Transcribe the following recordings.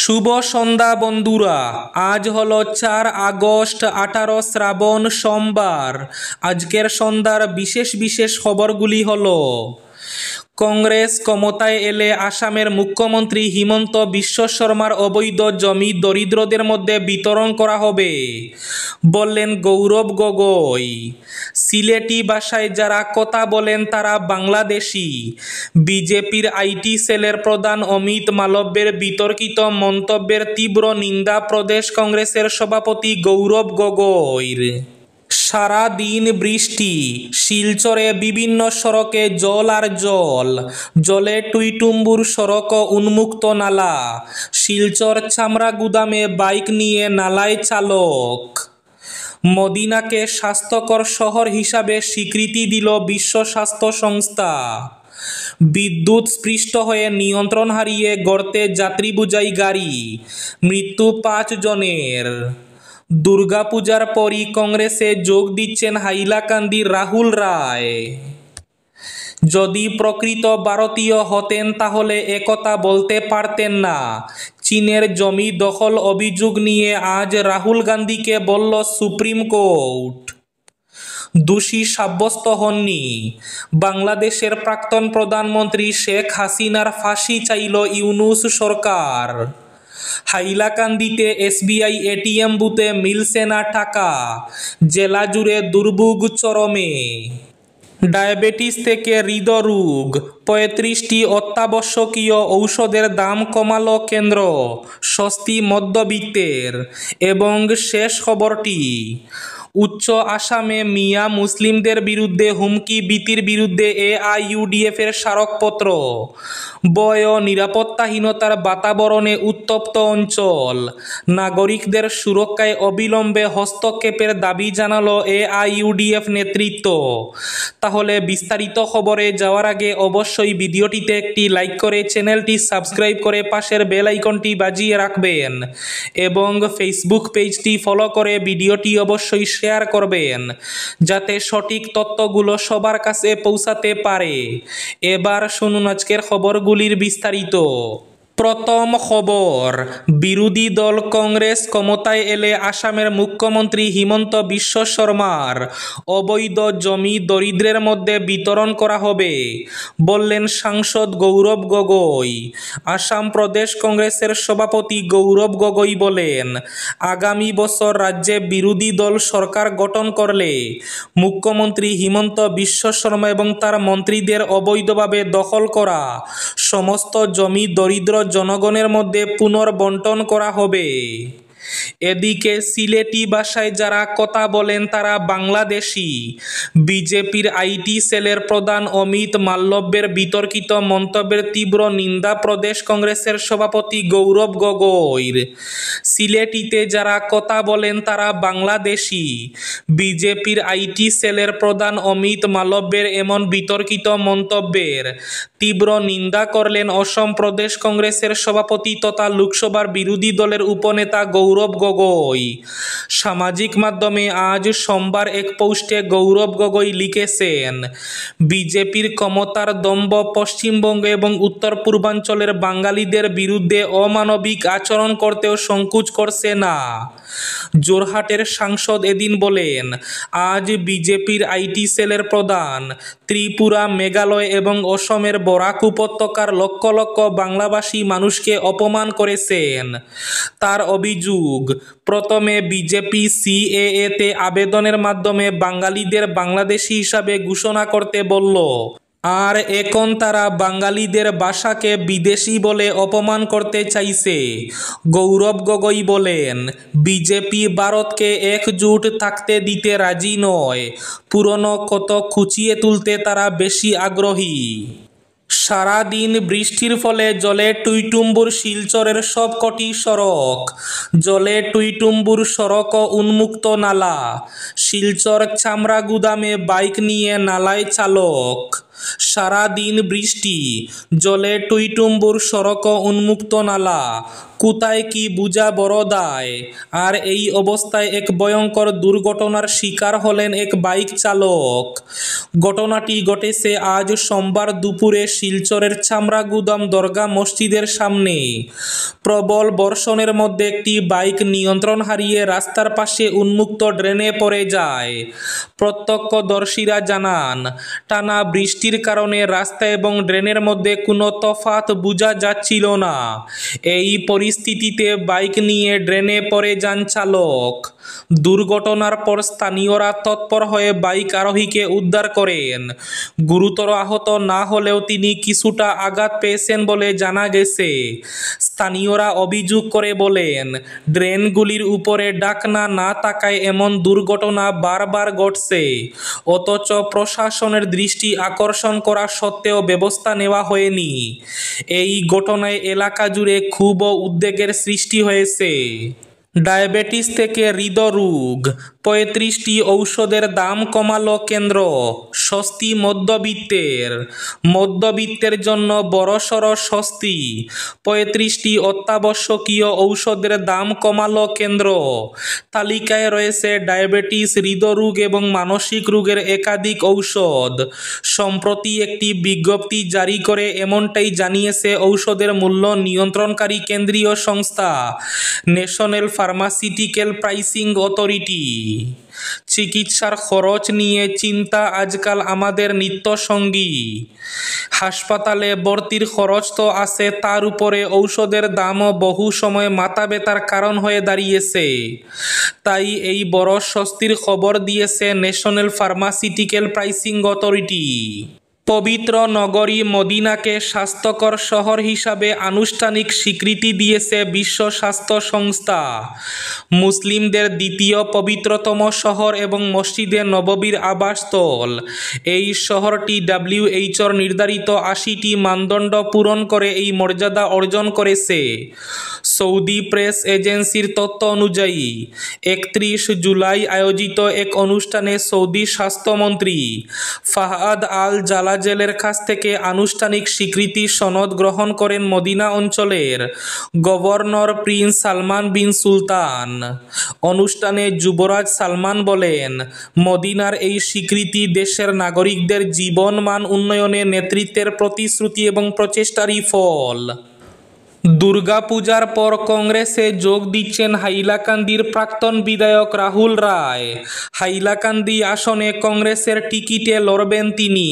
শুভ সন্ধ্যা বন্ধুরা। আজ হলো 4 আগস্ট, 18 শ্রাবণ, সোমবার। আজকের সন্ধ্যার বিশেষ বিশেষ খবরগুলি হলো: কংগ্রেস ক্ষমতায় এলে আসামের মুখ্যমন্ত্রী হিমন্ত বিশ্ব শর্মার অবৈধ জমি দরিদ্রদের মধ্যে বিতরণ করা হবে বললেন গৌরব গগৈ। সিলেটি ভাষায় যারা কথা বলেন তারা বাংলাদেশি। বিজেপির আইটি সেলের প্রধান অমিত মালব্যের বিতর্কিত মন্তব্যের তীব্র নিন্দা প্রদেশ কংগ্রেসের সভাপতি গৌরব গগৈর। সারা দিন বৃষ্টি, শিলচরে বিভিন্ন সড়কে জল আর জল। জলে টুইটুম্বুর সড়ক উন্মুক্ত নালা। শিলচর চামড়া গুদামে বাইক নিয়ে নালায় চালক। মদিনাকে স্বাস্থ্যকর শহর হিসাবে স্বীকৃতি দিল বিশ্ব স্বাস্থ্য সংস্থা। বিদ্যুৎ স্পৃষ্ট হয়ে নিয়ন্ত্রণ হারিয়ে গর্তে যাত্রী বোঝাই গাড়ি, মৃত্যু 5 জনের। দুর্গাপূজার পরই কংগ্রেসে যোগ দিচ্ছেন হাইলাকান্দির রাহুল রায়। যদি প্রকৃত ভারতীয় হতেন তাহলে একথা বলতে পারতেন না। চীনের জমি দখল অভিযোগ নিয়ে আজ রাহুল গান্ধীকে বলল সুপ্রিম কোর্ট। দোষী সাব্যস্ত হননি। বাংলাদেশের প্রাক্তন প্রধানমন্ত্রী শেখ হাসিনার ফাঁসি চাইল ইউনূস সরকার। হাইলাকান্দিতে এসবিআই এটিএম বুথে মিলছে না টাকা। জেলা জুড়ে দুর্ভোগ চরমে। ডায়াবেটিস থেকে হৃদরোগ, 35টি অত্যাবশ্যকীয় ঔষধের দাম কমালো কেন্দ্র, স্বস্তি মধ্যবিত্তের। এবং শেষ খবরটি, উচ্চ আসামে মিয়া মুসলিমদের বিরুদ্ধে হুমকি ভীতির বিরুদ্ধে এআইইউডিএফের স্মারকপত্র। ভয় ও নিরাপত্তাহীনতার বাতাবরণে উত্তপ্ত অঞ্চল। নাগরিকদের সুরক্ষায় অবিলম্বে হস্তক্ষেপের দাবি জানালো এআইইউডিএফ নেতৃত্ব। তাহলে বিস্তারিত খবরে যাওয়ার আগে অবশ্যই ভিডিওটিতে একটি লাইক করে চ্যানেলটি সাবস্ক্রাইব করে পাশের বেল আইকনটি বাজিয়ে রাখবেন এবং ফেসবুক পেজটি ফলো করে ভিডিওটি অবশ্যই শেয়ার করবেন যাতে সঠিক তথ্যগুলো সবার কাছে পৌঁছাতে পারে। এবার শুনুন আজকের খবরগুলির বিস্তারিত। প্রথম খবর, বিরোধী দল কংগ্রেস ক্ষমতায় এলে আসামের মুখ্যমন্ত্রী হিমন্ত বিশ্ব শর্মার অবৈধ জমি দরিদ্রের মধ্যে বিতরণ করা হবে বললেন সাংসদ গৌরব গগৈ। আসাম প্রদেশ কংগ্রেসের সভাপতি গৌরব গগৈ বলেন, আগামী বছর রাজ্যে বিরোধী দল সরকার গঠন করলে মুখ্যমন্ত্রী হিমন্ত বিশ্ব শর্মা এবং তার মন্ত্রীদের অবৈধভাবে দখল করা সমস্ত জমি দরিদ্র জনগণের মধ্যে পুনর্বণ্টন করা হবে। এদিকে সিলেটি ভাষায় যারা কথা বলেন তারা বাংলাদেশি। বিজেপির আইটি সেলের প্রধান অমিত মালব্যের বিতর্কিত মন্তব্যের তীব্র নিন্দা প্রদেশ কংগ্রেসের সভাপতি গৌরব গগৈর। সিলেটিতে যারা কথা বলেন তারা বাংলাদেশি। বিজেপির আইটি সেলের প্রধান অমিত মালব্যের এমন বিতর্কিত মন্তব্যের তীব্র নিন্দা করলেন অসম প্রদেশ কংগ্রেসের সভাপতি তথা লোকসভার বিরোধী দলের উপনেতা গৌরব গগৈ। সামাজিক মাধ্যমে আজ সোমবার এক পোস্টে গৌরব গগৈ লিখেছেন, বিজেপির ক্ষমতার দম্ভ পশ্চিমবঙ্গ এবং উত্তর পূর্বাঞ্চলের বাঙালিদের বিরুদ্ধে অমানবিক আচরণ করতেও সংকোচ করছে না। জোরহাটের সাংসদ এদিন বলেন, আজ বিজেপির আইটি সেলের প্রধান ত্রিপুরা, মেঘালয় এবং অসমের বরাক উপত্যকার লক্ষ লক্ষ বাংলাভাষী মানুষকে অপমান করেছেন। তার অভিযোগ, প্রথমে বিজেপি সিএএতে আবেদনের মাধ্যমে বাঙালিদের বাংলাদেশি হিসাবে ঘোষণা করতে বলল, আর এখন তারা বাঙালিদের ভাষাকে বিদেশি বলে অপমান করতে চাইছে। গৌরব গগৈ বলেন, বিজেপি ভারতকে একজোট থাকতে দিতে রাজি নয়, পুরনো কত খুঁচিয়ে তুলতে তারা বেশি আগ্রহী। সারাদিন বৃষ্টির ফলে জলে টুইটুম্বুর শিলচরের সবকটি সড়ক। জলে টুইটুম্বুর সড়ক উন্মুক্ত নালা। শিলচর চামড়া গুদামে বাইক নিয়ে নালায় চালক। সারাদিন বৃষ্টি, জলে টইটুম্বুর সড়ক উন্মুক্ত নালা, কোথায় কি বুঝা বড় দায়। আর এই অবস্থায় এক ভয়ঙ্কর দুর্ঘটনার শিকার হলেন এক বাইক চালক। ঘটনাটি ঘটেছে আজ সোমবার দুপুরে শিলচরের চামড়াগুদাম দরগা মসজিদের সামনে। প্রবল বর্ষণের মধ্যে একটি বাইক নিয়ন্ত্রণ হারিয়ে রাস্তার পাশে উন্মুক্ত ড্রেনে পড়ে যায়। প্রত্যক্ষদর্শীরা জানান, টানা বৃষ্টির কারণে রাস্তা এবং ড্রেনের মধ্যে কোনো তফাৎ বোঝা যাচ্ছিল না। এই পরিস্থিতিতে বাইক নিয়ে ড্রেনে পড়ে যান চালক। দুর্ঘটনার পর স্থানীয়রা তৎপর হয়ে বাইক আরোহীকে উদ্ধার করেন। গুরুতর আহত না হলেও তিনি কিছুটা আঘাত পেয়েছেন বলে জানা গেছে। স্থানীয়রা অভিযোগ করে বলেন, ড্রেনগুলির উপরে ঢাকনা না থাকায় এমন দুর্ঘটনা বারবার ঘটছে। অথচ প্রশাসনের দৃষ্টি আকর্ষণ করা সত্ত্বেও ব্যবস্থা নেওয়া হয়নি। এই ঘটনায় এলাকা জুড়ে খুব উদ্বেগের সৃষ্টি হয়েছে। ডায়াবেটিস থেকে হৃদরোগ, 35টি ঔষধের দাম কমালো কেন্দ্র, স্বস্তি মধ্যবিত্তের। মধ্যবিত্তের জন্য বড়সড় স্বস্তি, 35টি অত্যাবশ্যকীয় ঔষধের দাম কমালো কেন্দ্র। তালিকায় রয়েছে ডায়াবেটিস, হৃদরোগ এবং মানসিক রোগের একাধিক ঔষধ। সম্প্রতি একটি বিজ্ঞপ্তি জারি করে এমনটাই জানিয়েছে ঔষধের মূল্য নিয়ন্ত্রণকারী কেন্দ্রীয় সংস্থা ন্যাশনাল ফার্মাসিউটিক্যাল প্রাইসিং অথরিটি। চিকিৎসার খরচ নিয়ে চিন্তা আজকাল আমাদের নিত্যসঙ্গী। হাসপাতালে ভর্তির খরচ তো আছে, তার উপরে ঔষধের দামও বহু সময় মাথা ব্যথার কারণ হয়ে দাঁড়িয়েছে। তাই এই বড় স্বস্তির খবর দিয়েছে ন্যাশনাল ফার্মাসিউটিক্যাল প্রাইসিং অথরিটি। পবিত্র নগরী মদিনাকে স্বাস্থ্যকর শহর হিসাবে আনুষ্ঠানিক স্বীকৃতি দিয়েছে বিশ্ব স্বাস্থ্য সংস্থা। মুসলিমদের দ্বিতীয় পবিত্রতম শহর এবং মসজিদে নববীর আবাসস্থল। এই শহরটি WHOর নির্ধারিত 80টি মানদণ্ড পূরণ করে এই মর্যাদা অর্জন করেছে। সৌদি প্রেস এজেন্সির তথ্য অনুযায়ী 31 জুলাই আয়োজিত এক অনুষ্ঠানে সৌদি স্বাস্থ্যমন্ত্রী ফাহাদ আল জালাজেলের কাছ থেকে আনুষ্ঠানিক স্বীকৃতি সনদ গ্রহণ করেন মদিনা অঞ্চলের গভর্নর প্রিন্স সালমান বিন সুলতান। অনুষ্ঠানে যুবরাজ সালমান বলেন, মদিনার এই স্বীকৃতি দেশের নাগরিকদের জীবনমান উন্নয়নে নেতৃত্বের প্রতিশ্রুতি এবং প্রচেষ্টারই ফল। দুর্গাপূজার পর কংগ্রেসে যোগ দিচ্ছেন হাইলাকান্দির প্রাক্তন বিধায়ক রাহুল রায়। হাইলাকান্দি আসনে কংগ্রেসের টিকিটে লড়বেন তিনি।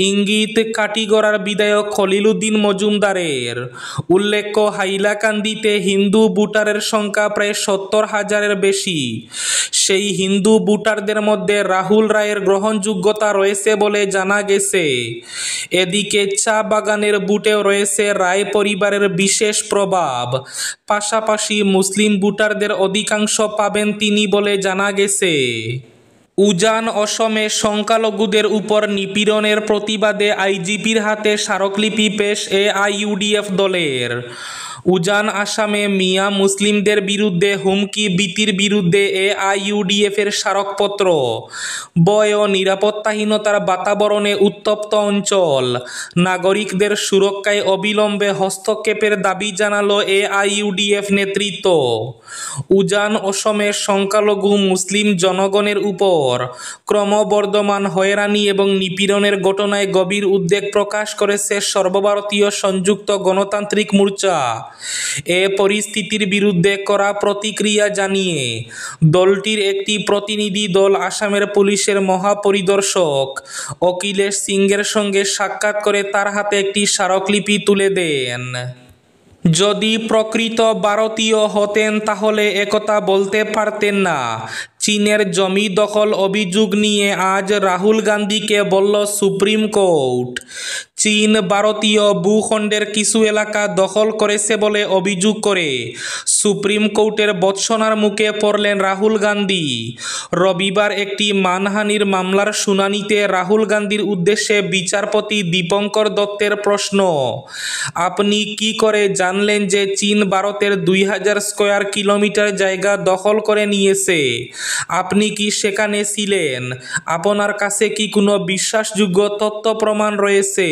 ইঙ্গিত কাটিগড়ার বিধায়ক খলিল উদ্দিন মজুমদারের। উল্লেখ্য, হাইলাকান্দিতে হিন্দু ভোটারের সংখ্যা প্রায় 70,000-এর বেশি। সেই হিন্দু ভোটারদের মধ্যে রাহুল রায়ের গ্রহণযোগ্যতা রয়েছে বলে জানা গেছে। এদিকে চা বাগানের বুটেও রয়েছে রায় পরিবারের বিশেষ প্রভাব। পাশাপাশি মুসলিম ভোটারদের অধিকাংশ পাবেন তিনি বলে জানা গেছে। উজান অসমে সংখ্যালঘুদের উপর নিপীড়নের প্রতিবাদে আইজিপির হাতে স্মারকলিপি পেশ AIUDF দলের। উজান আসামে মিয়া মুসলিমদের বিরুদ্ধে হুমকি ভীতির বিরুদ্ধে AIUDF-এর স্মারকপত্র। ভয় ও নিরাপত্তাহীনতার বাতাবরণে উত্তপ্ত অঞ্চল। নাগরিকদের সুরক্ষায় অবিলম্বে হস্তক্ষেপের দাবি জানালো AIUDF নেতৃত্ব। উজান অসমে সংখ্যালঘু মুসলিম জনগণের উপর ক্রমবর্ধমান হয়রানি এবং নিপীড়নের ঘটনায় গভীর উদ্বেগ প্রকাশ করেছে সর্বভারতীয় সংযুক্ত গণতান্ত্রিক মোর্চা। এ পরিস্থিতির বিরুদ্ধে কড়া প্রতিক্রিয়া জানিয়ে দলটির একটি প্রতিনিধি দল আসামের পুলিশের মহাপরিদর্শক অখিলেশ সিংয়ের সঙ্গে সাক্ষাৎ করে তার হাতে একটি স্মারকলিপি তুলে দেন। যদি প্রকৃত ভারতীয় হতেন তাহলে একথা বলতে পারতেন না। চীনের জমি দখল অভিযোগ নিয়ে আজ রাহুল গান্ধীকে বলল সুপ্রিম কোর্ট। চীন ভারতীয় ভূখণ্ডের কিছু এলাকা দখল করেছে বলে অভিযোগ করে সুপ্রিম কোর্টের ভর্ৎসনার মুখে পড়লেন রাহুল গান্ধী। রবিবার একটি মানহানির মামলার শুনানিতে রাহুল গান্ধীর উদ্দেশ্যে বিচারপতি দীপঙ্কর দত্তের প্রশ্ন, আপনি কি করে জানলেন যে চীন ভারতের 2000 স্কয়ার কিলোমিটার জায়গা দখল করে নিয়েছে? আপনি কি সেখানে ছিলেন? আপনার কাছে কি কোনো বিশ্বাসযোগ্য তথ্য প্রমাণ রয়েছে?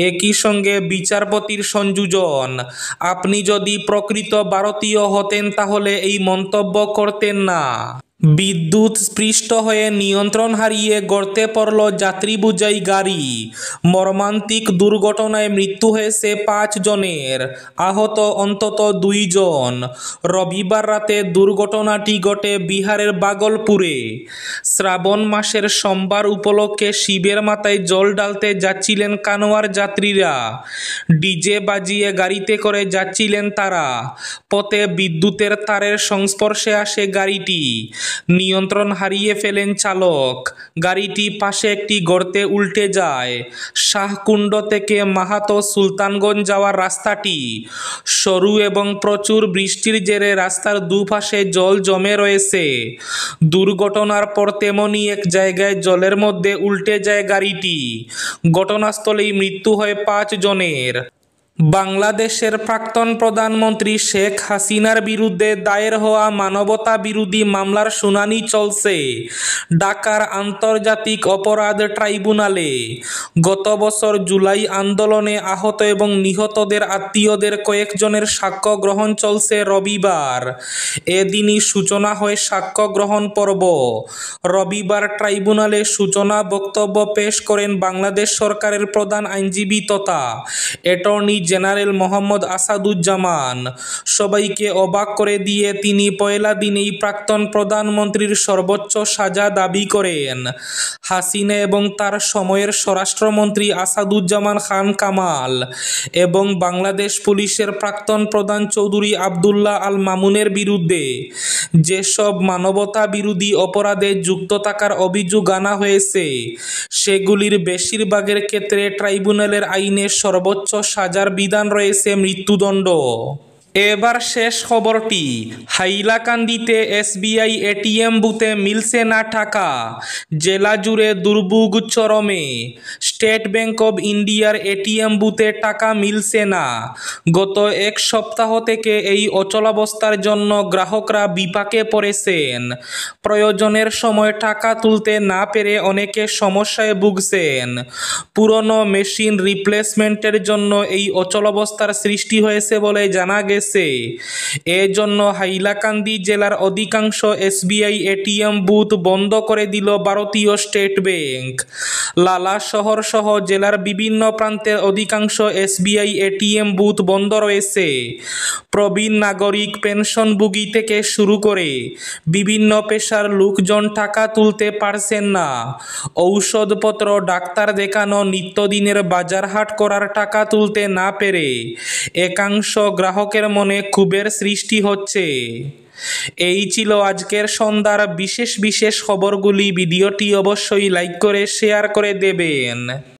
একই সঙ্গে বিচারপতির সংযোজন, আপনি যদি প্রকৃত ভারতীয় হতেন তাহলে এই মন্তব্য করতেন না। বিদ্যুৎ স্পৃষ্ট হয়ে নিয়ন্ত্রণ হারিয়ে গর্তে পড়ল যাত্রীবোঝাই গাড়ি। মর্মান্তিক দুর্ঘটনায় মৃত্যু হয়েছে 5 জনের, আহত অন্তত 2 জন। রবিবার রাতে দুর্ঘটনাটি ঘটে বিহারের ভাগলপুরে। শ্রাবণ মাসের সোমবার উপলক্ষে শিবের মাথায় জল ঢালতে যাচ্ছিলেন কানোয়ার যাত্রীরা। ডিজে বাজিয়ে গাড়িতে করে যাচ্ছিলেন তারা। পথে বিদ্যুতের তারের সংস্পর্শে আসে গাড়িটি। নিয়ন্ত্রণ হারিয়ে ফেলেন চালক। গাড়িটি পাশে একটি গর্তে উল্টে যায়। শাহকুণ্ড থেকে মাহাতো সুলতানগঞ্জ যাওয়ার রাস্তাটি সরু এবং প্রচুর বৃষ্টির জেরে রাস্তার দুপাশে জল জমে রয়েছে। দুর্ঘটনার পর তেমনই এক জায়গায় জলের মধ্যে উল্টে যায় গাড়িটি। ঘটনাস্থলেই মৃত্যু হয় 5 জনের। বাংলাদেশের প্রাক্তন প্রধানমন্ত্রী শেখ হাসিনার বিরুদ্ধে দায়ের হওয়া মানবতা বিরোধী মামলার শুনানি চলছে ঢাকার আন্তর্জাতিক অপরাধ ট্রাইব্যুনালে। গত বছর জুলাই আন্দোলনে আহত এবং নিহতদের আত্মীয়দের কয়েকজনের সাক্ষ্য গ্রহণ চলছে রবিবার। এদিনই সূচনা হয় সাক্ষ্য গ্রহণ পর্ব। রবিবার ট্রাইব্যুনালে সূচনা বক্তব্য পেশ করেন বাংলাদেশ সরকারের প্রধান আইনজীবী তথা অ্যাটর্নি জেনারেল মোহাম্মদ আসাদুজ্জামান। সবাইকে অবাক করে দিয়ে তিনি পয়লা দিনেই প্রাক্তন প্রধানমন্ত্রীর সর্বোচ্চ সাজা দাবি করেন। হাসিনা এবং তার সময়ের স্বরাষ্ট্রমন্ত্রী আসাদুজ্জামান খান কামাল এবং বাংলাদেশ পুলিশের প্রাক্তন প্রধান চৌধুরী আবদুল্লাহ আল মামুনের বিরুদ্ধে যেসব মানবতা বিরোধী অপরাধে যুক্ত থাকার অভিযোগ আনা হয়েছে সেগুলির বেশিরভাগের ক্ষেত্রে ট্রাইব্যুনালের আইনে সর্বোচ্চ সাজার বিধান রয়েছে মৃত্যুদণ্ড। এবার শেষ খবরটি, হাইলাকান্দিতে এসবিআই এটিএম বুথে মিলছে না টাকা, জেলা জুড়ে দুর্ভোগ চরমে। স্টেট ব্যাংক অব ইন্ডিয়ার এটিএম বুথে টাকা মিলছে না। গত এক সপ্তাহ থেকে এই অচলাবস্থার জন্য গ্রাহকরা বিপাকে পড়েছেন। প্রয়োজনের সময় টাকা তুলতে না পেরে অনেকে সমস্যায় ভুগছেন। পুরনো মেশিন রিপ্লেসমেন্টের জন্য এই অচলাবস্থার সৃষ্টি হয়েছে বলে জানা গেছে। এজন্য হাইলাকান্দি জেলার অধিকাংশ এসবিআই এটিএম বুথ বন্ধ করে দিল ভারতীয় স্টেট ব্যাংক। লালা শহর সহ জেলার বিভিন্ন প্রান্তের অধিকাংশ এসবিআই এটিএম বুথ বন্ধ রয়েছে। প্রবীণ নাগরিক, পেনশনভোগী থেকে শুরু করে বিভিন্ন পেশার লোকজন টাকা তুলতে পারছেন না। ঔষধপত্র, ডাক্তার দেখানো, নিত্যদিনের বাজারহাট করার টাকা তুলতে না পেরে একাংশ গ্রাহকের মনে ক্ষোভের সৃষ্টি হচ্ছে। এই ছিল আজকের সন্ধ্যার বিশেষ খবরগুলি। ভিডিওটি অবশ্যই লাইক করে শেয়ার করে দেবেন।